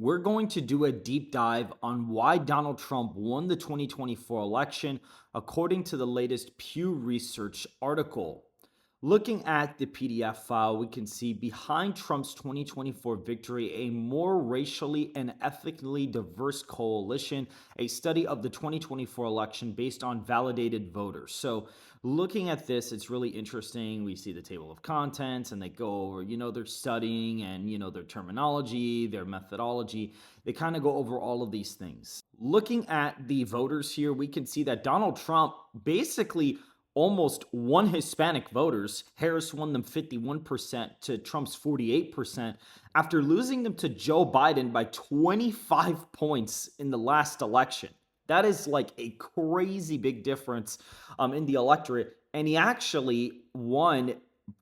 We're going to do a deep dive on why Donald Trump won the 2024 election, according to the latest Pew Research article. Looking at the PDF file, we can see behind Trump's 2024 victory, a more racially and ethnically diverse coalition, a study of the 2024 election based on validated voters. So, looking at this, it's really interesting. We see the table of contents and they go over, their studying and, their terminology, their methodology. They kind of go over all of these things. Looking at the voters here, we can see that Donald Trump basically almost won Hispanic voters. Harris won them 51% to Trump's 48% after losing them to Joe Biden by 25 points in the last election. That is like a crazy big difference in the electorate. And he actually won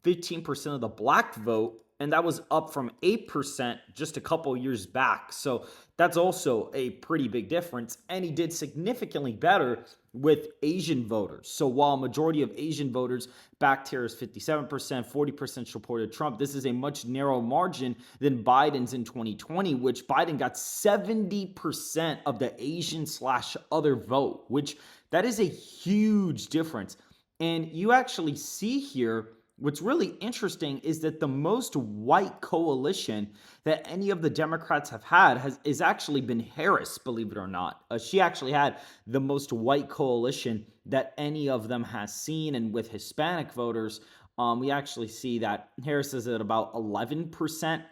15% of the black vote, and that was up from 8% just a couple years back. So that's also a pretty big difference. And he did significantly better with Asian voters. So while a majority of Asian voters backed Harris 57%, 40% supported Trump, this is a much narrower margin than Biden's in 2020, which Biden got 70% of the Asian slash other vote, which that is a huge difference. And you actually see here, what's really interesting is that the most white coalition that any of the Democrats have had is actually been Harris, believe it or not. She actually had the most white coalition that any of them has seen. And with Hispanic voters, we actually see that Harris is at about 11%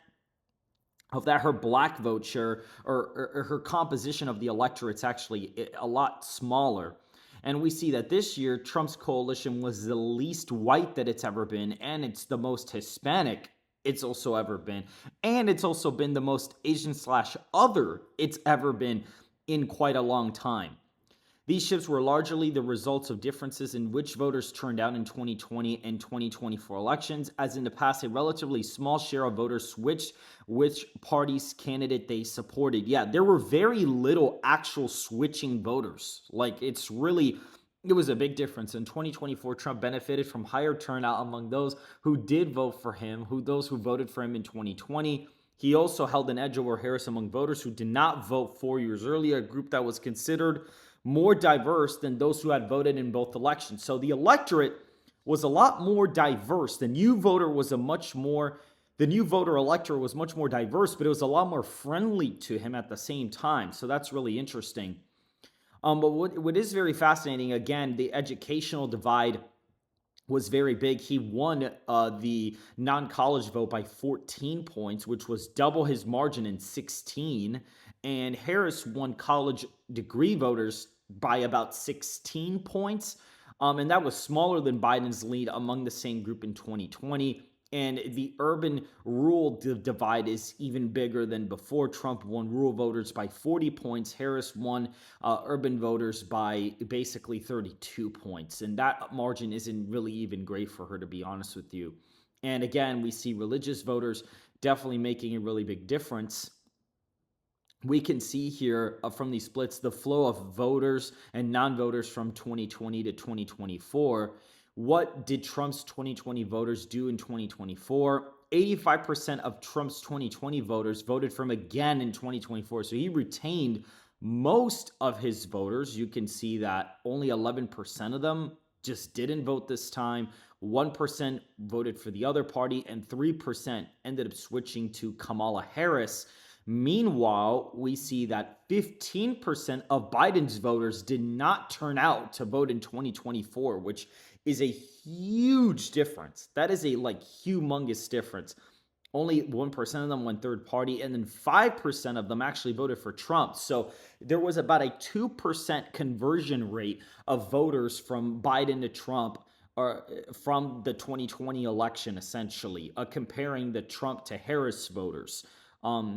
of that. Her black vote share or her composition of the electorate's actually a lot smaller. And we see that this year, Trump's coalition was the least white that it's ever been, and it's the most Hispanic it's also ever been. And it's also been the most Asian slash other it's ever been in quite a long time. These shifts were largely the results of differences in which voters turned out in 2020 and 2024 elections, as in the past, a relatively small share of voters switched which party's candidate they supported. Yeah, there were very little actual switching voters. It was a big difference. In 2024, Trump benefited from higher turnout among those who did vote for him, those who voted for him in 2020. He also held an edge over Harris among voters who did not vote 4 years earlier, a group that was considered more diverse than those who had voted in both elections. So the electorate was a lot more diverse. The new voter electorate was much more diverse, but it was a lot more friendly to him at the same time. So that's really interesting. But what is very fascinating, again, the educational divide was very big. He won the non-college vote by 14 points, which was double his margin in 16. And Harris won college degree voters by about 16 points. And that was smaller than Biden's lead among the same group in 2020. And the urban-rural divide is even bigger than before. Trump won rural voters by 40 points. Harris won urban voters by basically 32 points. And that margin isn't really even great for her, to be honest with you. And again, we see religious voters definitely making a really big difference. We can see here from these splits the flow of voters and non-voters from 2020 to 2024. What did Trump's 2020 voters do in 2024? 85% of Trump's 2020 voters voted for him again in 2024. So he retained most of his voters. You can see that only 11% of them just didn't vote this time. 1% voted for the other party, and 3% ended up switching to Kamala Harris. Meanwhile, we see that 15% of Biden's voters did not turn out to vote in 2024, which is a huge difference. That is a humongous difference. Only 1% of them went third party, and then 5% of them actually voted for Trump. So there was about a 2% conversion rate of voters from Biden to Trump, or from the 2020 election, essentially, comparing the Trump to Harris voters.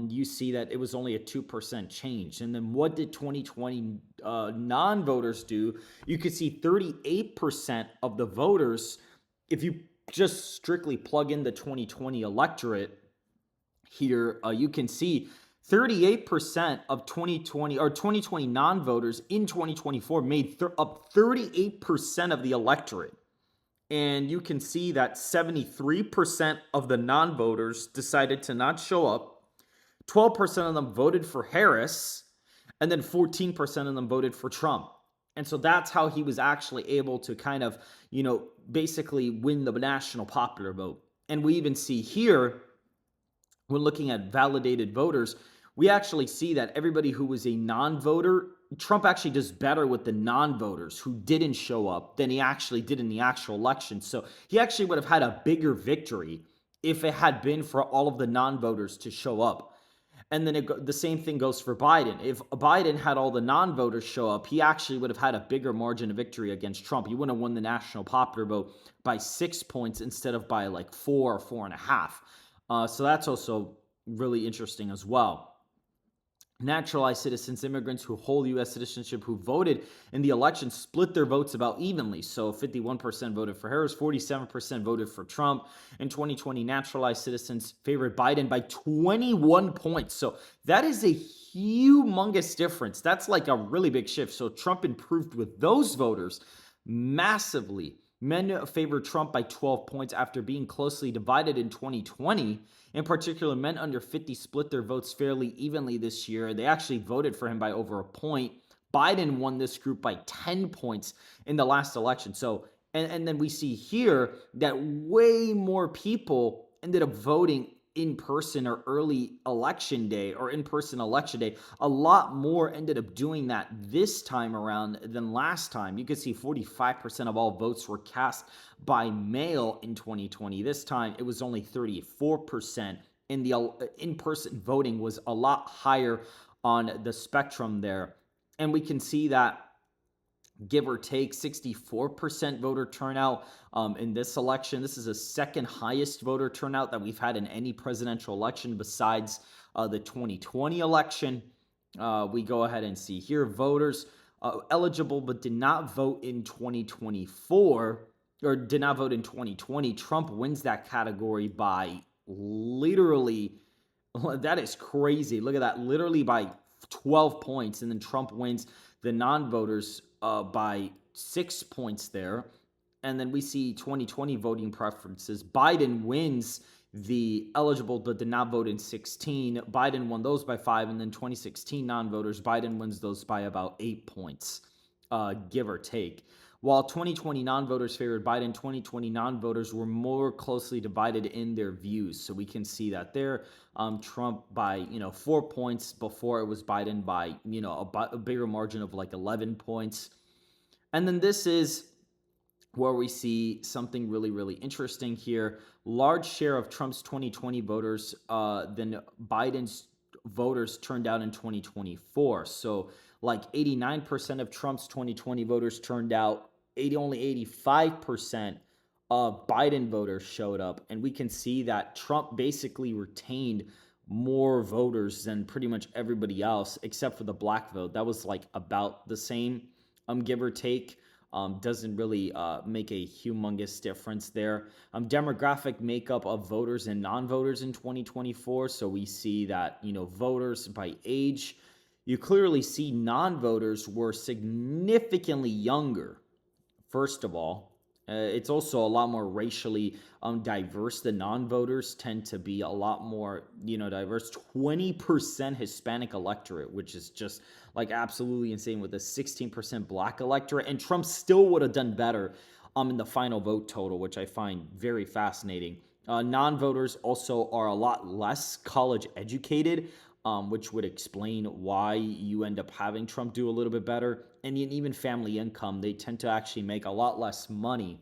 You see that it was only a 2% change. And then what did 2020 non-voters do? You could see 38% of the voters, if you just strictly plug in the 2020 electorate here, you can see 38% of 2020 non-voters in 2024 made up 38% of the electorate. And you can see that 73% of the non-voters decided to not show up. 12% of them voted for Harris, and then 14% of them voted for Trump. And so that's how he was actually able to kind of, basically win the national popular vote. And we even see here, when looking at validated voters, we actually see that everybody who was a non-voter, Trump actually does better with the non-voters who didn't show up than he actually did in the actual election. So he actually would have had a bigger victory if it had been for all of the non-voters to show up. And then the same thing goes for Biden. If Biden had all the non-voters show up, he actually would have had a bigger margin of victory against Trump. He wouldn't have won the national popular vote by 6 points instead of by like 4 or 4.5. So that's also really interesting as well. Naturalized citizens, immigrants who hold U.S. citizenship who voted in the election split their votes about evenly. So 51% voted for Harris, 47% voted for Trump. In 2020, naturalized citizens favored Biden by 21 points. So that is a humongous difference. That's like a really big shift. So Trump improved with those voters massively. Men favored Trump by 12 points after being closely divided in 2020. In particular, men under 50 split their votes fairly evenly this year. They actually voted for him by over a point. Biden won this group by 10 points in the last election. So, and then we see here that way more people ended up voting in person or early election day or in-person election day. A lot more ended up doing that this time around than last time. You can see 45% of all votes were cast by mail in 2020. This time it was only 34%. And the in-person voting was a lot higher on the spectrum there. And we can see that, give or take, 64% voter turnout in this election. This is the second highest voter turnout that we've had in any presidential election besides the 2020 election. We go ahead and see here, voters eligible but did not vote in 2024 or did not vote in 2020. Trump wins that category by literally, that is crazy. Look at that, literally by 12 points. And then Trump wins the non-voters by 6 points there. And then we see 2020 voting preferences. Biden wins the eligible but did not vote in 16. Biden won those by 5. And then 2016 non-voters, Biden wins those by about 8 points, give or take. While 2020 non-voters favored Biden, 2020 non-voters were more closely divided in their views. So we can see that there. Trump by 4 points. Before it was Biden by a bigger margin of like 11 points. And then this is where we see something really, really interesting here. Large share of Trump's 2020 voters than Biden's voters turned out in 2024. So like 89% of Trump's 2020 voters turned out. Only 85% of Biden voters showed up. And we can see that Trump basically retained more voters than pretty much everybody else, except for the black vote. That was like about the same, give or take. Doesn't really make a humongous difference there. Demographic makeup of voters and non-voters in 2024. So we see that, voters by age, you clearly see non-voters were significantly younger. First of all, it's also a lot more racially diverse. The non-voters tend to be a lot more, diverse. 20% Hispanic electorate, which is just like absolutely insane, with a 16% black electorate. And Trump still would have done better in the final vote total, which I find very fascinating. Non-voters also are a lot less college educated, which would explain why you end up having Trump do a little bit better. And even family income, they tend to actually make a lot less money.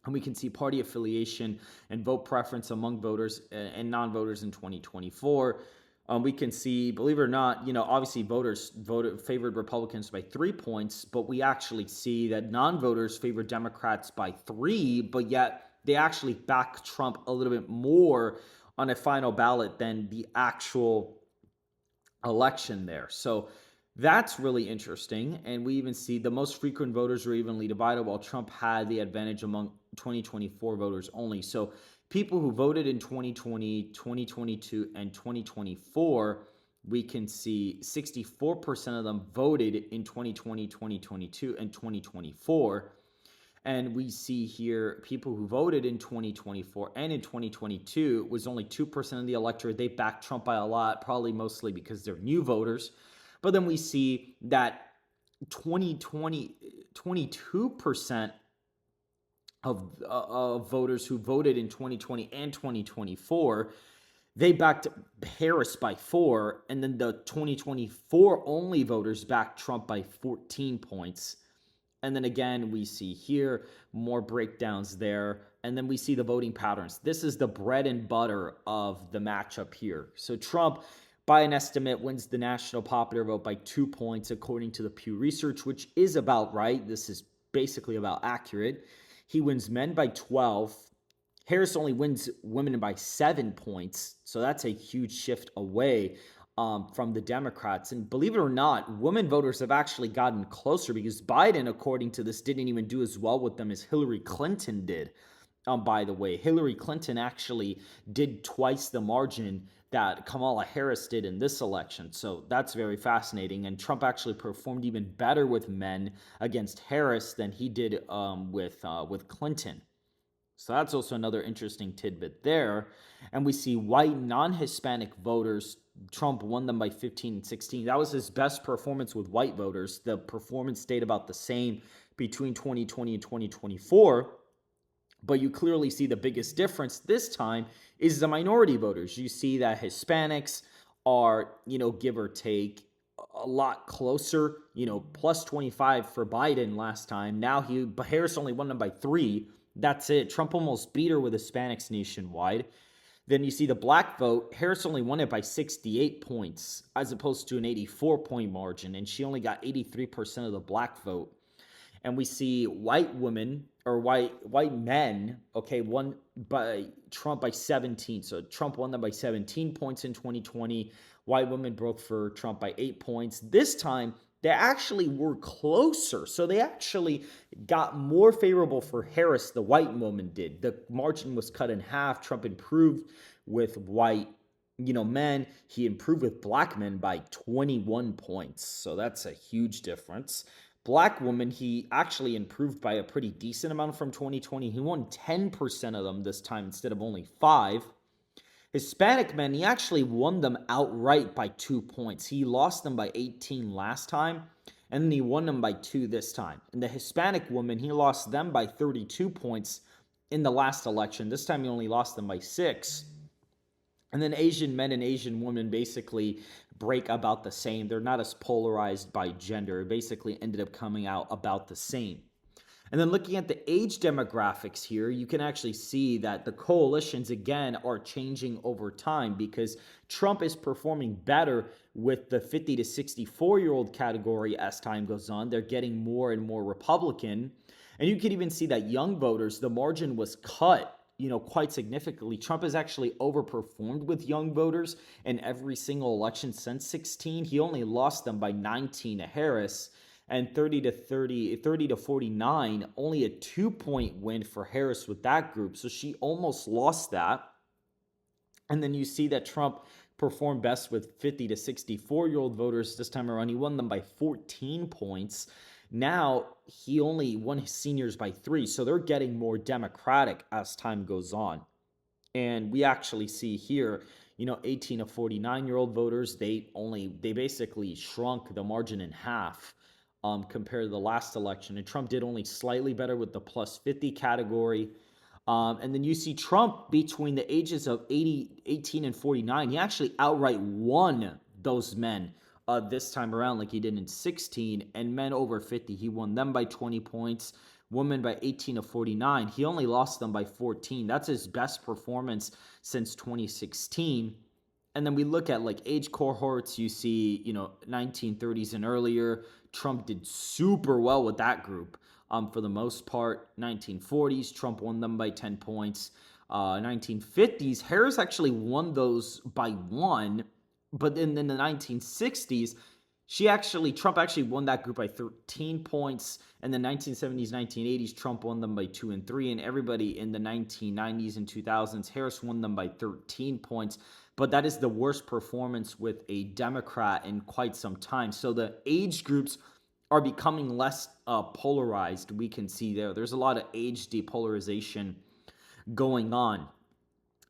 And we can see party affiliation and vote preference among voters and non-voters in 2024. We can see, believe it or not, obviously voters favored Republicans by 3 points, but we actually see that non-voters favored Democrats by 3, but yet they actually back Trump a little bit more on a final ballot than the actual election there. So that's really interesting. And we even see the most frequent voters were evenly divided, while Trump had the advantage among 2024 voters only. So people who voted in 2020, 2022, and 2024, we can see 64% of them voted in 2020, 2022, and 2024. And we see here people who voted in 2024 and in 2022 was only 2% of the electorate. They backed Trump by a lot, probably mostly because they're new voters. But then we see that 22% of voters who voted in 2020 and 2024, they backed Harris by 4, and then the 2024 only voters backed Trump by 14 points. And then again, we see here more breakdowns there. And then we see the voting patterns. This is the bread and butter of the matchup here. So Trump, by an estimate, wins the national popular vote by 2 points, according to the Pew Research, which is about right. This is basically about accurate. He wins men by 12. Harris only wins women by 7 points. So that's a huge shift away from the Democrats. And believe it or not, women voters have actually gotten closer because Biden, according to this, didn't even do as well with them as Hillary Clinton did. By the way, Hillary Clinton actually did twice the margin that Kamala Harris did in this election. So that's very fascinating. And Trump actually performed even better with men against Harris than he did with Clinton. So that's also another interesting tidbit there. And we see white non-Hispanic voters, Trump won them by 15 and 16. That was his best performance with white voters. The performance stayed about the same between 2020 and 2024. But you clearly see the biggest difference this time is the minority voters. You see that Hispanics are, give or take, a lot closer, plus 25 for Biden last time. Now Harris only won them by 3. That's it. Trump almost beat her with Hispanics nationwide. Then you see the black vote. Harris only won it by 68 points as opposed to an 84-point margin, and she only got 83% of the black vote. And we see white women or white men, won by Trump by 17. So Trump won them by 17 points in 2020. White women broke for Trump by 8 points. This time, they actually were closer. So they actually got more favorable for Harris, the white woman did. The margin was cut in half. Trump improved with white men. He improved with black men by 21 points. So that's a huge difference. Black woman, he actually improved by a pretty decent amount from 2020. He won 10% of them this time instead of only 5. Hispanic men, he actually won them outright by 2 points. He lost them by 18 last time, and then he won them by 2 this time. And the Hispanic woman, he lost them by 32 points in the last election. This time he only lost them by 6. And then Asian men and Asian women basically break about the same. They're not as polarized by gender. It basically ended up coming out about the same. And then looking at the age demographics here, you can actually see that the coalitions, again, are changing over time because Trump is performing better with the 50 to 64-year-old category as time goes on. They're getting more and more Republican. And you can even see that young voters, the margin was cut quite significantly. Trump has actually overperformed with young voters in every single election since 16. He only lost them by 19 to Harris, and 30 to 49, only a 2-point win for Harris with that group. So she almost lost that. And then you see that Trump performed best with 50 to 64-year-old voters this time around. He won them by 14 points. Now, he only won his seniors by 3, so they're getting more Democratic as time goes on. And we actually see here, 18 to 49-year-old voters, they basically shrunk the margin in half compared to the last election. And Trump did only slightly better with the plus 50 category. And then you see Trump between the ages of 18 and 49, he actually outright won those men this time around like he did in 16, and men over 50, he won them by 20 points. Women by 18 to 49, he only lost them by 14. That's his best performance since 2016. And then we look at age cohorts, you see, 1930s and earlier, Trump did super well with that group. For the most part, 1940s, Trump won them by 10 points. 1950s, Harris actually won those by 1. But then in the 1960s, Trump actually won that group by 13 points. And the 1970s, 1980s, Trump won them by 2 and 3. And everybody in the 1990s and 2000s, Harris won them by 13 points. But that is the worst performance with a Democrat in quite some time. So the age groups are becoming less polarized. We can see there's a lot of age depolarization going on.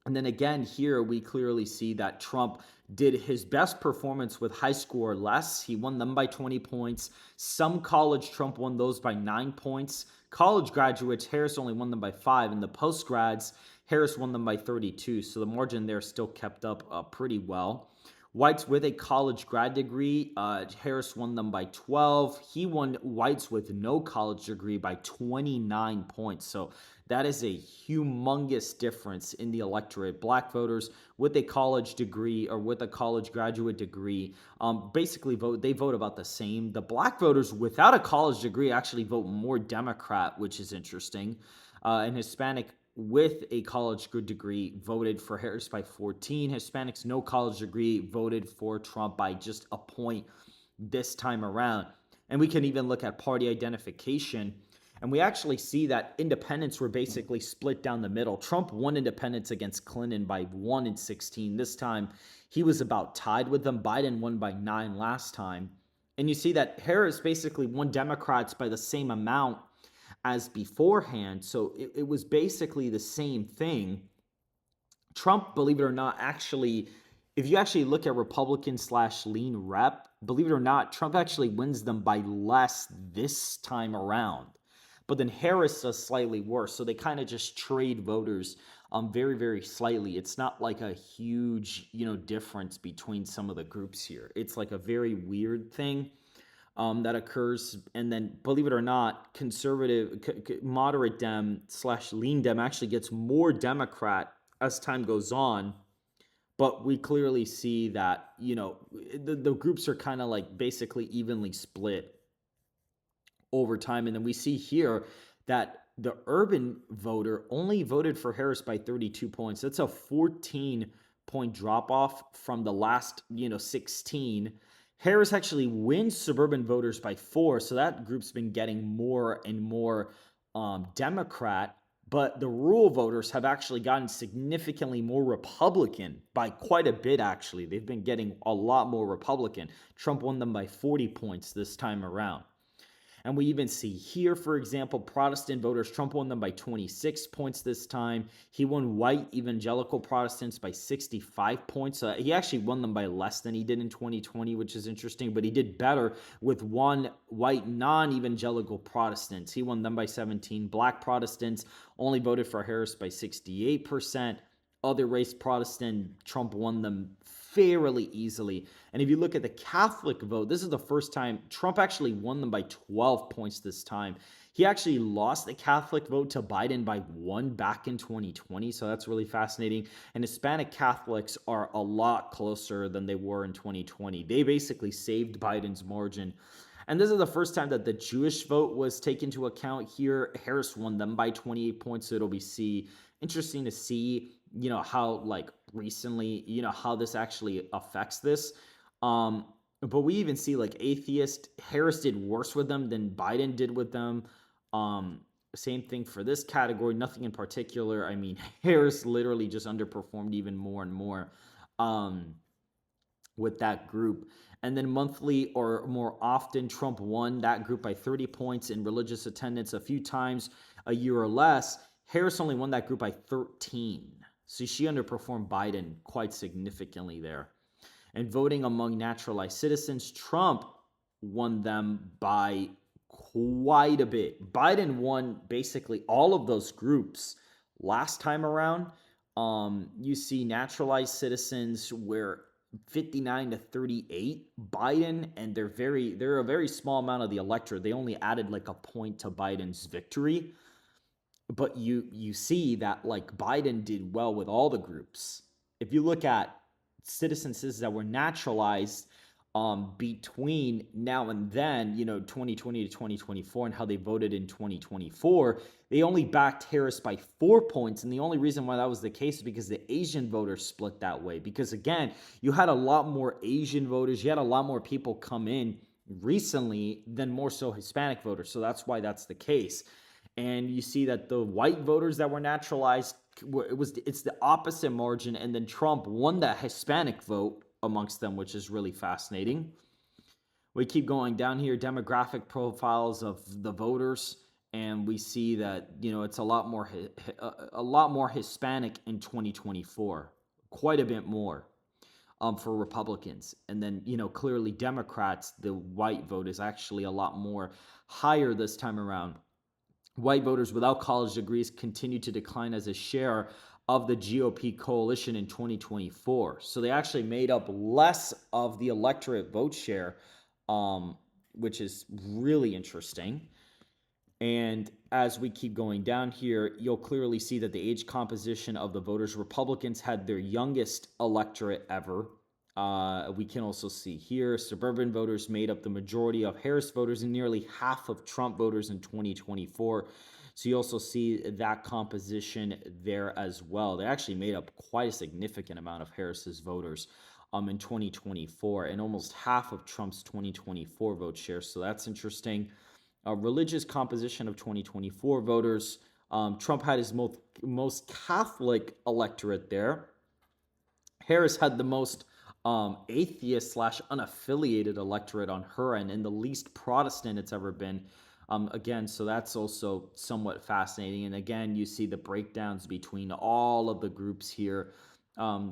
And then again, here we clearly see that Trump did his best performance with high school or less. He won them by 20 points. Some college, Trump won those by 9 points. College graduates, Harris only won them by 5. And the post grads, Harris won them by 32. So the margin there still kept up pretty well. Whites with a college grad degree, Harris won them by 12. He won whites with no college degree by 29 points. So that is a humongous difference in the electorate. Black voters with a college degree or with a college graduate degree basically vote about the same. The black voters without a college degree actually vote more Democrat, which is interesting. And Hispanic with a college degree voted for Harris by 14. Hispanics no college degree voted for Trump by just a point this time around. And we can even look at party identification. And we actually see that independents were basically split down the middle. Trump won independents against Clinton by 1 in 16. This time, he was about tied with them. Biden won by 9 last time. And you see that Harris basically won Democrats by the same amount as beforehand. So it was basically the same thing. Trump, believe it or not, actually, if you actually look at Republican/lean rep, believe it or not, Trump actually wins them by less this time around. But then Harris does slightly worse. So they kind of just trade voters very, very slightly. It's not like a huge, difference between some of the groups here. It's like a very weird thing that occurs. And then, believe it or not, conservative, moderate Dem/lean Dem actually gets more Democrat as time goes on. But we clearly see that, the groups are kind of like basically evenly split over time. And then we see here that the urban voter only voted for Harris by 32 points. That's a 14-point drop off from the last, 16. Harris actually wins suburban voters by 4. So that group's been getting more and more Democrat. But the rural voters have actually gotten significantly more Republican by quite a bit, actually. They've been getting a lot more Republican. Trump won them by 40 points this time around. And we even see here, for example, Protestant voters, Trump won them by 26 points this time. He won white evangelical Protestants by 65 points. He actually won them by less than he did in 2020, which is interesting, but he did better with one white non-evangelical Protestants. He won them by 17. Black Protestants only voted for Harris by 68%. Other race Protestant, Trump won them fairly easily. And if you look at the Catholic vote, this is the first time Trump actually won them by 12 points this time. He actually lost the Catholic vote to Biden by 1 back in 2020. So that's really fascinating. And Hispanic Catholics are a lot closer than they were in 2020. They basically saved Biden's margin. And this is the first time that the Jewish vote was taken into account here. Harris won them by 28 points. So it'll be interesting to see, how recently, how this actually affects this. But we even see atheist, Harris did worse with them than Biden did with them. Same thing for this category, nothing in particular. I mean, Harris literally just underperformed even more and more with that group. And then monthly or more often, Trump won that group by 30 points in religious attendance a few times a year or less. Harris only won that group by 13. So she underperformed Biden quite significantly there. And voting among naturalized citizens, Trump won them by quite a bit. Biden won basically all of those groups last time around. You see naturalized citizens were 59 to 38. Biden, and they're a very small amount of the electorate. They only added a point to Biden's victory. But you see that Biden did well with all the groups. If you look at citizens that were naturalized between now and then, 2020 to 2024, and how they voted in 2024, they only backed Harris by 4 points. And the only reason why that was the case is because the Asian voters split that way. Because again, you had a lot more Asian voters. You had a lot more people come in recently than more so Hispanic voters. So that's why that's the case. And you see that the white voters that were naturalized, it's the opposite margin. And then Trump won that Hispanic vote amongst them, which is really fascinating. We keep going down here, demographic profiles of the voters, and we see that, it's a lot more Hispanic in 2024, quite a bit more for Republicans. And then, clearly Democrats, the white vote is actually a lot more higher this time around. White voters without college degrees continue to decline as a share of the GOP coalition in 2024. So they actually made up less of the electorate vote share, which is really interesting. And as we keep going down here, you'll clearly see that the age composition of the voters, Republicans had their youngest electorate ever. We can also see here, suburban voters made up the majority of Harris voters and nearly half of Trump voters in 2024. So you also see that composition there as well. They actually made up quite a significant amount of Harris's voters in 2024 and almost half of Trump's 2024 vote share. So that's interesting. Religious composition of 2024 voters. Trump had his most Catholic electorate there. Harris had the most atheist / unaffiliated electorate on her end, and the least Protestant it's ever been. Again, so that's also somewhat fascinating. And again, you see the breakdowns between all of the groups here,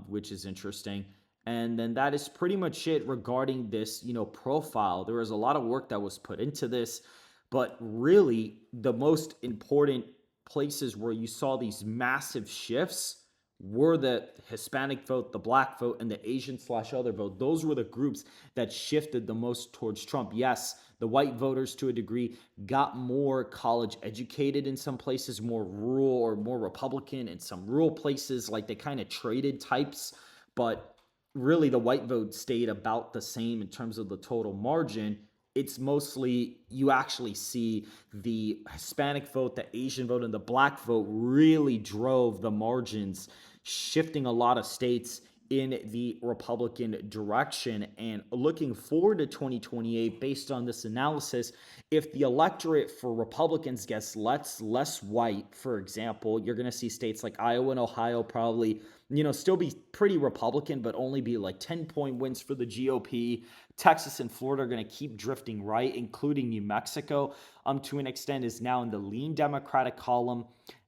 which is interesting. And then that is pretty much it regarding this, profile. There was a lot of work that was put into this, but really the most important places where you saw these massive shifts were the Hispanic vote, the black vote, and the Asian / other vote. Those were the groups that shifted the most towards Trump. Yes, the white voters to a degree got more college educated in some places, more rural or more Republican in some rural places, like they kind of traded types, but really the white vote stayed about the same in terms of the total margin. It's mostly, you actually see the Hispanic vote, the Asian vote, and the black vote really drove the margins, shifting a lot of states in the Republican direction. And looking forward to 2028, based on this analysis, if the electorate for Republicans gets less white, for example, you're going to see states like Iowa and Ohio probably, still be pretty Republican, but only be like 10-point wins for the GOP. Texas and Florida are going to keep drifting right, including New Mexico, to an extent, is now in the lean Democratic column.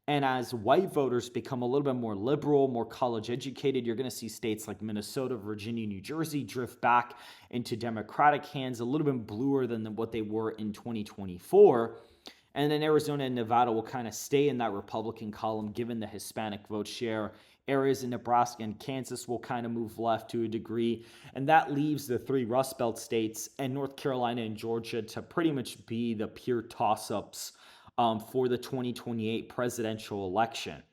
And as white voters become a little bit more liberal, more college educated, you're going to see states like Minnesota, Virginia, New Jersey drift back into Democratic hands, a little bit bluer than what they were in 2024. And then Arizona and Nevada will kind of stay in that Republican column given the Hispanic vote share. Areas in Nebraska and Kansas will kind of move left to a degree. And that leaves the 3 Rust Belt states and North Carolina and Georgia to pretty much be the pure toss-ups for the 2028 presidential election.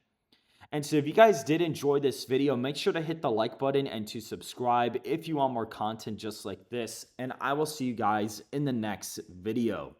And so if you guys did enjoy this video, make sure to hit the like button and to subscribe if you want more content just like this. And I will see you guys in the next video.